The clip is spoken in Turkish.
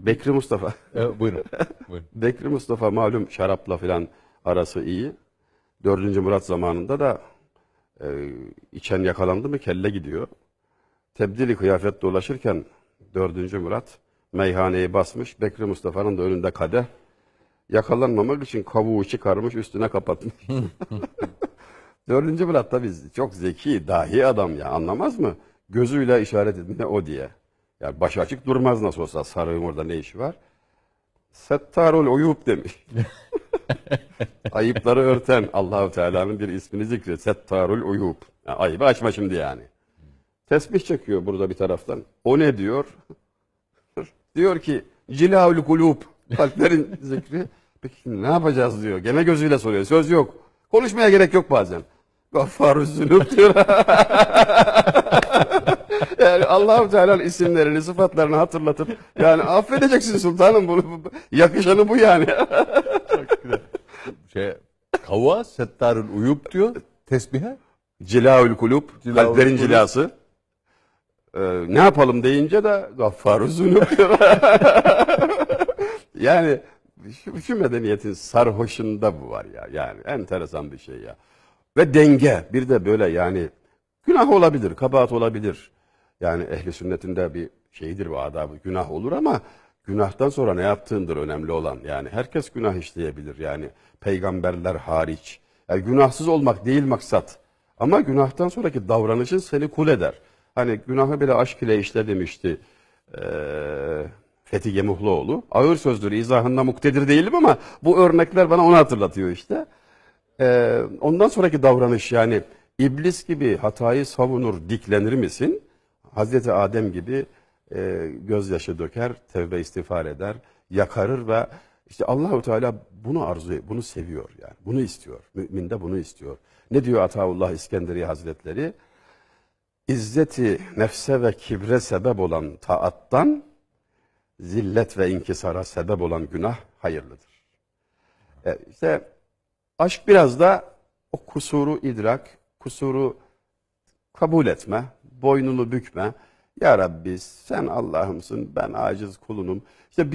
Bekri Mustafa. Buyurun. Buyurun. Bekri Mustafa malum şarapla filan arası iyi. 4. Murat zamanında da içen yakalandı mı kelle gidiyor. Tebdili kıyafet dolaşırken 4. Murat meyhaneyi basmış. Bekri Mustafa'nın da önünde kadeh. Yakalanmamak için kavuğu çıkarmış, üstüne kapatmış. 4. Murat tabii çok zeki, dahi adam ya, anlamaz mı? Gözüyle işaret edin o diye. Yani başı açık durmaz nasıl olsa, sarığın orada ne işi var? Settarul uyub demiş. Ayıpları örten Allahu Teala'nın bir ismini zikri. Settarul uyub. Yani ayıbı açma şimdi yani. Tesbih çekiyor burada bir taraftan. O ne diyor? Diyor ki cilaul kulub. Kalplerin zikri. Peki şimdi ne yapacağız diyor. Gene gözüyle soruyor. Söz yok. Konuşmaya gerek yok bazen. Gaffaruz zünub diyor. Yani Allah-u Teala'nın isimlerini, sıfatlarını hatırlatıp yani affedeceksin sultanım bunu. Yakışanı bu yani. Çok güzel. Kavuğa Settarül Uyub diyor. Tesbihe. Cilaül kulub. Cilaül Kalplerin kulub. cilası. Ne yapalım deyince de Gaffaruz zünub diyor. Yani şu medeniyetin sarhoşunda bu var ya. Yani enteresan bir şey ya. Ve denge. Bir de böyle yani günah olabilir, kabahat olabilir. Yani ehli sünnetinde bir şeydir bu adabı. Günah olur ama günahtan sonra ne yaptığındır önemli olan. Yani herkes günah işleyebilir. Yani peygamberler hariç. Yani günahsız olmak değil maksat. Ama günahtan sonraki davranışın seni kul eder. Hani günahı bile aşk ile işle demişti Fethi Gemuhluoğlu. Ağır sözdür, izahında muktedir değilim ama bu örnekler bana onu hatırlatıyor işte. Ondan sonraki davranış yani iblis gibi hatayı savunur, diklenir misin? Hazreti Adem gibi gözyaşı döker, tevbe istiğfar eder, yakarır ve işte Allahu Teala bunu arzuyor, bunu seviyor yani. Bunu istiyor. Mümin de bunu istiyor. Ne diyor Ataullah İskenderi Hazretleri? İzzeti nefse ve kibre sebep olan taattan zillet ve inkisara sebep olan günah hayırlıdır. İşte aşk biraz da o kusuru idrak, kusuru kabul etme, boynunu bükme. Ya Rabbi sen Allah'ımsın, ben aciz kulunum. İşte